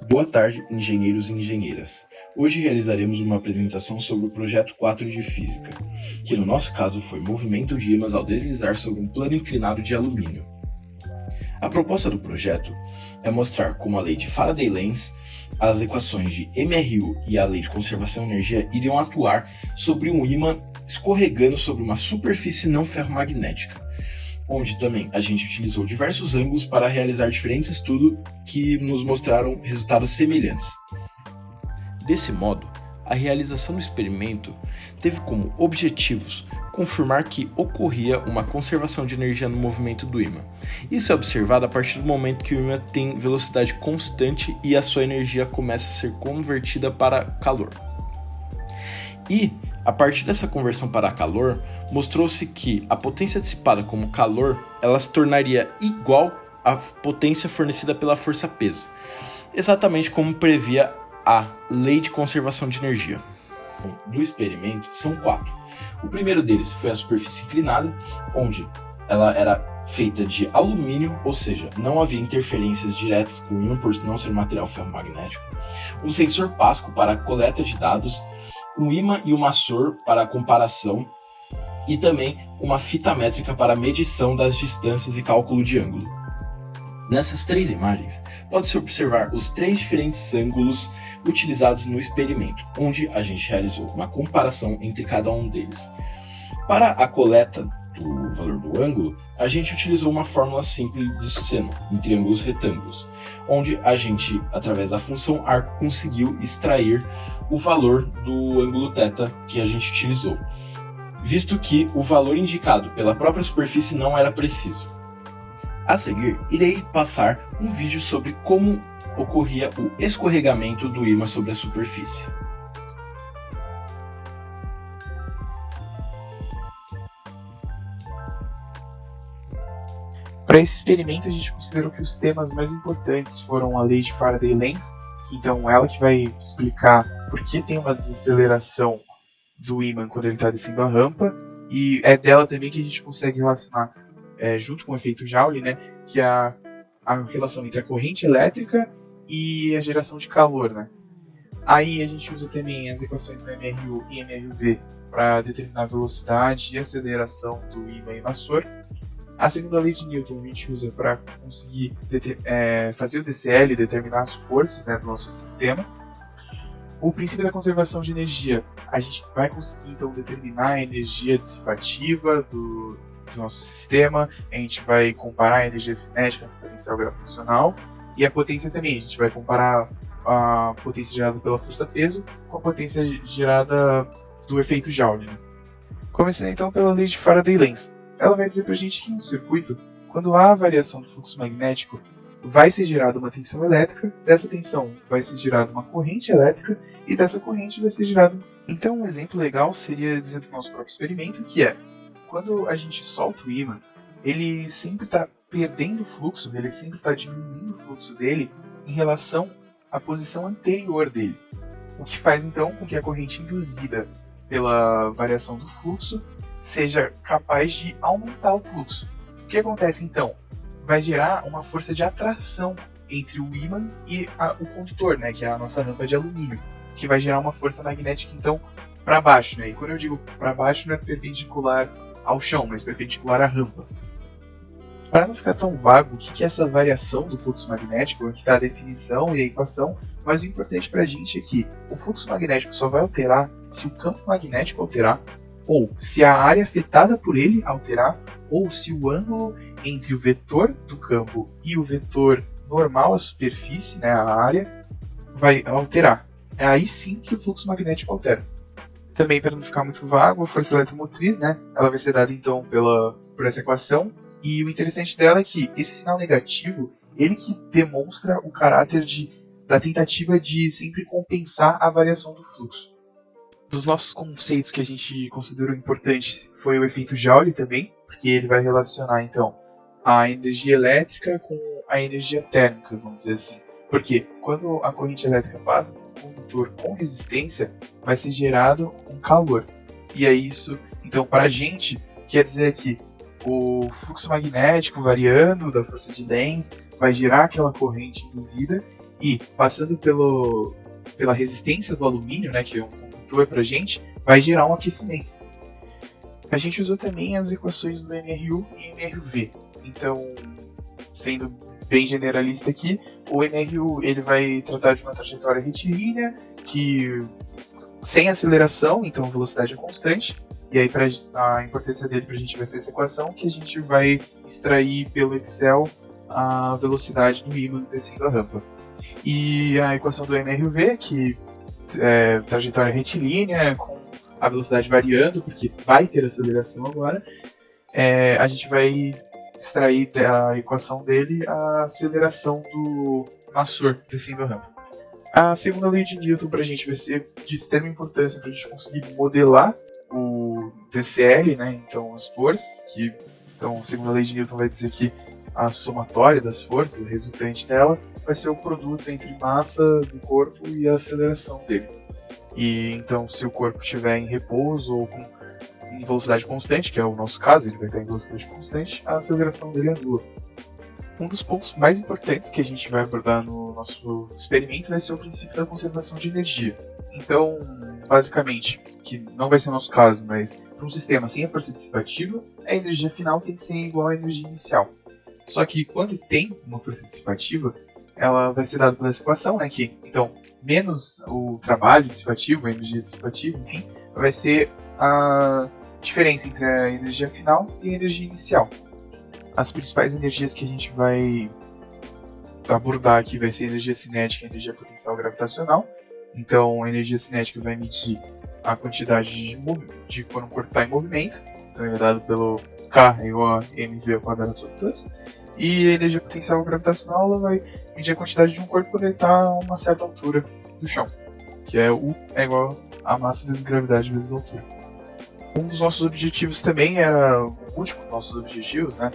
Boa tarde, engenheiros e engenheiras. Hoje realizaremos uma apresentação sobre o projeto 4 de Física, que no nosso caso foi movimento de ímãs ao deslizar sobre um plano inclinado de alumínio. A proposta do projeto é mostrar como a lei de Faraday-Lenz, as equações de MRU e a lei de conservação de energia iriam atuar sobre um ímã escorregando sobre uma superfície não ferromagnética, onde também a gente utilizou diversos ângulos para realizar diferentes estudos que nos mostraram resultados semelhantes. Desse modo, a realização do experimento teve como objetivos confirmar que ocorria uma conservação de energia no movimento do ímã. Isso é observado a partir do momento que o ímã tem velocidade constante e a sua energia começa a ser convertida para calor. E, a partir dessa conversão para calor, mostrou-se que a potência dissipada como calor ela se tornaria igual à potência fornecida pela força-peso, exatamente como previa a Lei de Conservação de Energia. Do experimento são 4. O primeiro deles foi a superfície inclinada, onde ela era feita de alumínio, ou seja, não havia interferências diretas com o ímã por não ser material ferromagnético, um sensor Pasco para a coleta de dados, um ímã e uma SOR para a comparação e também uma fita métrica para a medição das distâncias e cálculo de ângulo. Nessas 3 imagens, pode-se observar os 3 diferentes ângulos utilizados no experimento, onde a gente realizou uma comparação entre cada um deles. Para a coleta do valor do ângulo, a gente utilizou uma fórmula simples de seno em triângulos retângulos, onde a gente, através da função arco, conseguiu extrair o valor do ângulo θ que a gente utilizou, visto que o valor indicado pela própria superfície não era preciso. A seguir, irei passar um vídeo sobre como ocorria o escorregamento do ímã sobre a superfície. Para esse experimento, a gente considerou que os temas mais importantes foram a lei de Faraday-Lenz, então ela que vai explicar por que tem uma desaceleração do ímã quando ele está descendo a rampa, e é dela também que a gente consegue relacionar, junto com o efeito Joule, né, que a relação entre a corrente elétrica e a geração de calor. Né? Aí a gente usa também as equações do MRU e MRV para determinar a velocidade e aceleração do ímã e massor. A segunda lei de Newton a gente usa para conseguir fazer o DCL, determinar as forças, né, do nosso sistema. O princípio da conservação de energia, a gente vai conseguir então determinar a energia dissipativa do nosso sistema, a gente vai comparar a energia cinética com o potencial gravitacional, e a potência também, a gente vai comparar a potência gerada pela força-peso com a potência gerada do efeito Joule. Né? Começando então pela lei de Faraday-Lenz. Ela vai dizer para a gente que em um circuito, quando há variação do fluxo magnético, vai ser gerada uma tensão elétrica, dessa tensão vai ser gerada uma corrente elétrica, e dessa corrente vai ser gerada... Então um exemplo legal seria dizer do nosso próprio experimento, que é, quando a gente solta o ímã, ele sempre está perdendo o fluxo dele, ele sempre está diminuindo o fluxo dele em relação à posição anterior dele. O que faz então com que a corrente induzida pela variação do fluxo seja capaz de aumentar o fluxo. O que acontece então? Vai gerar uma força de atração entre o ímã e o condutor, né, que é a nossa rampa de alumínio, que vai gerar uma força magnética então para baixo. Né? E quando eu digo para baixo, não é perpendicular ao chão, mas perpendicular à rampa. Para não ficar tão vago o que é essa variação do fluxo magnético, aqui está a definição e a equação, mas o importante para a gente é que o fluxo magnético só vai alterar se o campo magnético alterar, ou se a área afetada por ele alterar, ou se o ângulo entre o vetor do campo e o vetor normal à superfície, né, a área, vai alterar. É aí sim que o fluxo magnético altera. Também, para não ficar muito vago, a força eletromotriz, né, ela vai ser dada então por essa equação, e o interessante dela é que esse sinal negativo, ele que demonstra o caráter da tentativa de sempre compensar a variação do fluxo. Dos nossos conceitos que a gente considerou importante foi o efeito Joule também, porque ele vai relacionar então a energia elétrica com a energia térmica, vamos dizer assim. Porque quando a corrente elétrica passa por um condutor com resistência, vai ser gerado um calor. E é isso, então, para a gente, quer dizer que o fluxo magnético variando da força de Lenz vai gerar aquela corrente induzida, e passando pela resistência do alumínio, né, que é um condutor para a gente, vai gerar um aquecimento. A gente usou também as equações do MRU e MRV. Então, sendo bem generalista aqui, o MRU ele vai tratar de uma trajetória retilínea que sem aceleração, então a velocidade é constante. E aí a importância dele para a gente vai ser essa equação que a gente vai extrair pelo Excel a velocidade do ímã descendo a rampa. E a equação do MRV, que é trajetória retilínea com a velocidade variando, porque vai ter aceleração agora, a gente vai extrair da equação dele a aceleração do massor descendo a rampa. A segunda lei de Newton para a gente vai ser de extrema importância para a gente conseguir modelar o DCL, né? Então as forças, então a segunda lei de Newton vai dizer que a somatória das forças, a resultante dela, vai ser o produto entre massa do corpo e a aceleração dele. E então se o corpo estiver em repouso ou em velocidade constante, que é o nosso caso, ele vai estar em velocidade constante, a aceleração dele é nula. Um dos pontos mais importantes que a gente vai abordar no nosso experimento vai ser o princípio da conservação de energia. Então, basicamente, que não vai ser o nosso caso, mas para um sistema sem a força dissipativa, a energia final tem que ser igual à energia inicial. Só que quando tem uma força dissipativa, ela vai ser dada pela essa equação, né, que então menos o trabalho dissipativo, a energia dissipativa, enfim, vai ser a diferença entre a energia final e a energia inicial. As principais energias que a gente vai abordar aqui vai ser a energia cinética e a energia potencial gravitacional. Então, a energia cinética vai medir a quantidade de quando o corpo está em movimento. Então, ele é dado pelo K igual a mv ao quadrado sobre 2. E a energia potencial gravitacional ela vai medir a quantidade de um corpo quando ele está a uma certa altura do chão, que é U é igual a massa vezes gravidade vezes altura. Um dos nossos objetivos também era, o último dos nossos objetivos, né,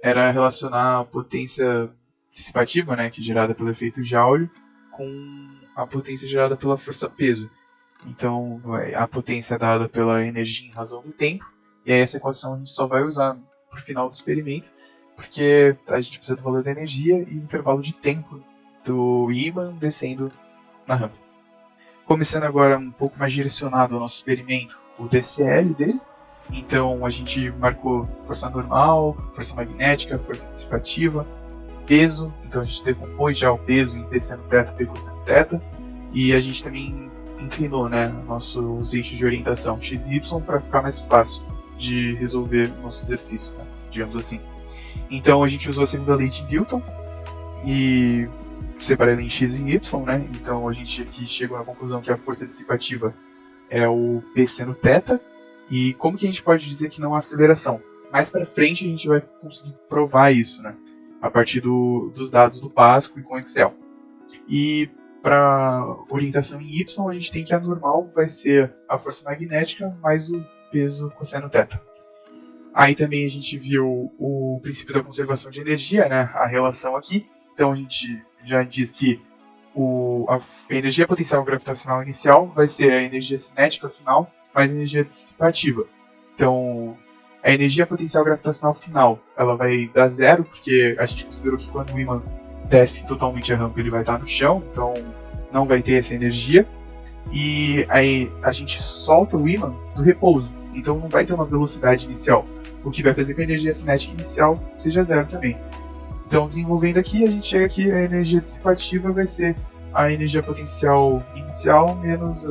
era relacionar a potência dissipativa, né, que é gerada pelo efeito Joule, com a potência gerada pela força peso. Então, a potência é dada pela energia em razão do tempo, e aí essa equação a gente só vai usar para o final do experimento, porque a gente precisa do valor da energia e o intervalo de tempo do ímã descendo na rampa. Começando agora um pouco mais direcionado ao nosso experimento, o DCL dele. Então a gente marcou força normal, força magnética, força dissipativa, peso. Então a gente decompôs já o peso em P seno θ, P cosseno θ. E a gente também inclinou, né, nossos eixos de orientação x e y para ficar mais fácil de resolver o nosso exercício, né, digamos assim. Então a gente usou a segunda lei de Newton e separei ela em x e y, né? Então a gente aqui chegou à conclusão que a força dissipativa é o P seno θ. E como que a gente pode dizer que não há aceleração? Mais para frente a gente vai conseguir provar isso, né? A partir dos dados do Pascal e com Excel. E para orientação em Y, a gente tem que a normal vai ser a força magnética mais o peso cosseno θ. Aí também a gente viu o princípio da conservação de energia, né? A relação aqui. Então a gente já diz que a energia potencial gravitacional inicial vai ser a energia cinética final mais energia dissipativa. Então, a energia potencial gravitacional final, ela vai dar zero, porque a gente considerou que quando o ímã desce totalmente a rampa, ele vai estar no chão, então não vai ter essa energia. E aí a gente solta o ímã do repouso, então não vai ter uma velocidade inicial, o que vai fazer com a energia cinética inicial seja zero também. Então, desenvolvendo aqui, a gente chega aqui, a energia dissipativa vai ser a energia potencial inicial menos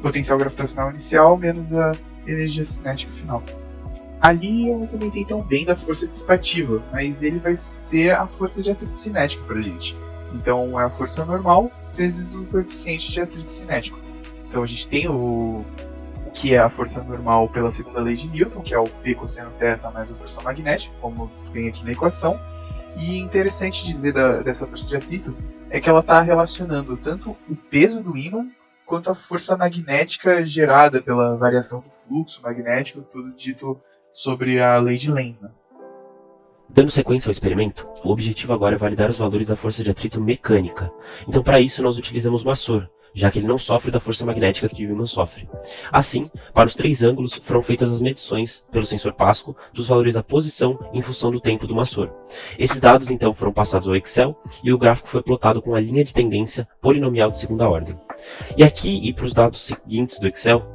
potencial gravitacional inicial menos a energia cinética final. Ali eu não comentei tão bem da força dissipativa, mas ele vai ser a força de atrito cinético pra gente. Então é a força normal vezes o coeficiente de atrito cinético. Então a gente tem o que é a força normal pela segunda lei de Newton, que é o P cosseno θ mais a força magnética, como tem aqui na equação. E interessante dizer dessa força de atrito é que ela está relacionando tanto o peso do ímã quanto a força magnética gerada pela variação do fluxo magnético, tudo dito sobre a lei de Lenz, né? Dando sequência ao experimento, o objetivo agora é validar os valores da força de atrito mecânica. Então, para isso, nós utilizamos Massor, já que ele não sofre da força magnética que o ímã sofre. Assim, para os 3 ângulos foram feitas as medições pelo sensor Pasco dos valores da posição em função do tempo do maçor. Esses dados então foram passados ao Excel e o gráfico foi plotado com a linha de tendência polinomial de segunda ordem. E aqui e para os dados seguintes do Excel,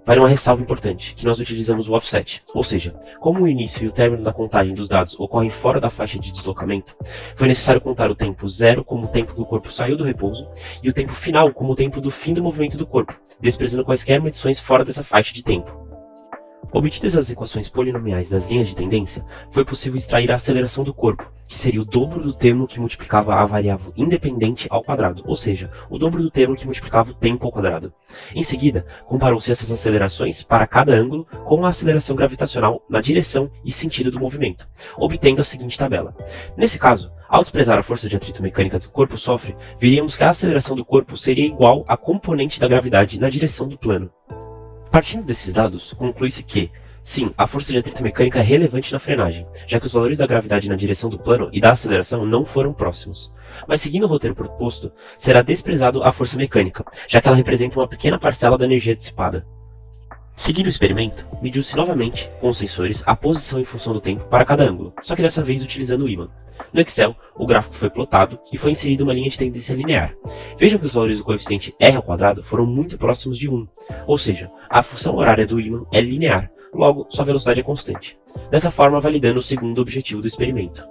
vale uma ressalva importante, que nós utilizamos o offset, ou seja, como o início e o término da contagem dos dados ocorrem fora da faixa de deslocamento, foi necessário contar o tempo zero como o tempo que o corpo saiu do repouso e o tempo final como o tempo do fim do movimento do corpo, desprezando quaisquer medições fora dessa faixa de tempo. Obtidas as equações polinomiais das linhas de tendência, foi possível extrair a aceleração do corpo, que seria o dobro do termo que multiplicava a variável independente ao quadrado, ou seja, o dobro do termo que multiplicava o tempo ao quadrado. Em seguida, comparou-se essas acelerações para cada ângulo com a aceleração gravitacional na direção e sentido do movimento, obtendo a seguinte tabela. Nesse caso, ao desprezar a força de atrito mecânica que o corpo sofre, veríamos que a aceleração do corpo seria igual à componente da gravidade na direção do plano. Partindo desses dados, conclui-se que, sim, a força de atrito mecânica é relevante na frenagem, já que os valores da gravidade na direção do plano e da aceleração não foram próximos. Mas seguindo o roteiro proposto, será desprezado a força mecânica, já que ela representa uma pequena parcela da energia dissipada. Seguindo o experimento, mediu-se novamente, com os sensores, a posição em função do tempo para cada ângulo, só que dessa vez utilizando o ímã. No Excel, o gráfico foi plotado e foi inserida uma linha de tendência linear. Vejam que os valores do coeficiente r ao quadrado foram muito próximos de 1, ou seja, a função horária do ímã é linear, logo sua velocidade é constante. Dessa forma, validando o segundo objetivo do experimento.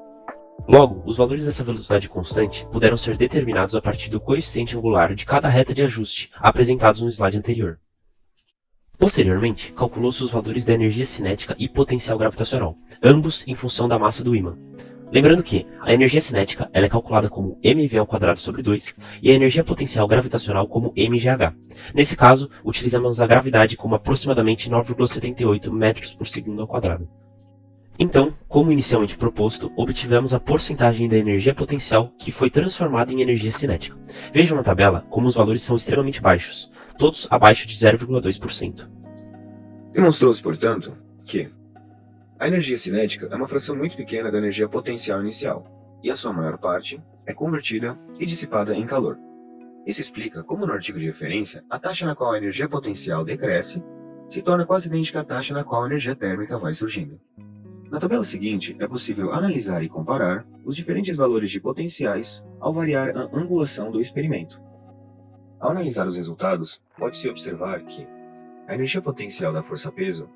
Logo, os valores dessa velocidade constante puderam ser determinados a partir do coeficiente angular de cada reta de ajuste, apresentados no slide anterior. Posteriormente, calculou-se os valores da energia cinética e potencial gravitacional, ambos em função da massa do ímã. Lembrando que a energia cinética ela é calculada como mv² sobre 2 e a energia potencial gravitacional como mgh. Nesse caso, utilizamos a gravidade como aproximadamente 9,78 metros por segundo ao quadrado. Então, como inicialmente proposto, obtivemos a porcentagem da energia potencial que foi transformada em energia cinética. Vejam na tabela como os valores são extremamente baixos, todos abaixo de 0,2%. Demonstrou-se, portanto, que a energia cinética é uma fração muito pequena da energia potencial inicial, e a sua maior parte é convertida e dissipada em calor. Isso explica como no artigo de referência, a taxa na qual a energia potencial decresce se torna quase idêntica à taxa na qual a energia térmica vai surgindo. Na tabela seguinte, é possível analisar e comparar os diferentes valores de potenciais ao variar a angulação do experimento. Ao analisar os resultados, pode-se observar que a energia potencial da força-peso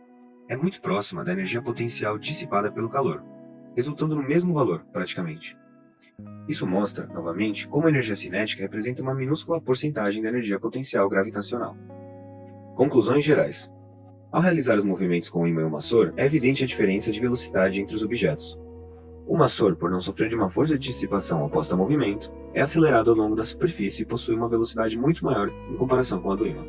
é muito próxima da energia potencial dissipada pelo calor, resultando no mesmo valor, praticamente. Isso mostra, novamente, como a energia cinética representa uma minúscula porcentagem da energia potencial gravitacional. Conclusões gerais. Ao realizar os movimentos com o ímã e o maçor, é evidente a diferença de velocidade entre os objetos. O maçor, por não sofrer de uma força de dissipação oposta ao movimento, é acelerado ao longo da superfície e possui uma velocidade muito maior em comparação com a do ímã.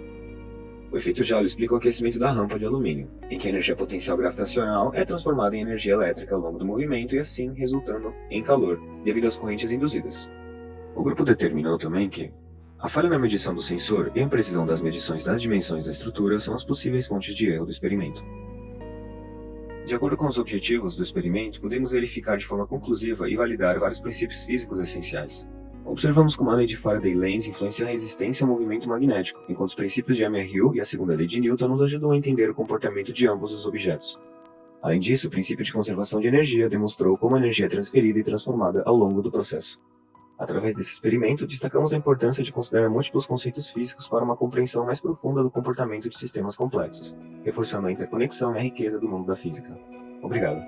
O efeito Joule explica o aquecimento da rampa de alumínio, em que a energia potencial gravitacional é transformada em energia elétrica ao longo do movimento e assim resultando em calor, devido às correntes induzidas. O grupo determinou também que a falha na medição do sensor e a imprecisão das medições das dimensões da estrutura são as possíveis fontes de erro do experimento. De acordo com os objetivos do experimento, podemos verificar de forma conclusiva e validar vários princípios físicos essenciais. Observamos como a lei de Faraday-Lenz influencia a resistência ao movimento magnético, enquanto os princípios de MRU e a segunda lei de Newton nos ajudam a entender o comportamento de ambos os objetos. Além disso, o princípio de conservação de energia demonstrou como a energia é transferida e transformada ao longo do processo. Através desse experimento, destacamos a importância de considerar múltiplos conceitos físicos para uma compreensão mais profunda do comportamento de sistemas complexos, reforçando a interconexão e a riqueza do mundo da física. Obrigado.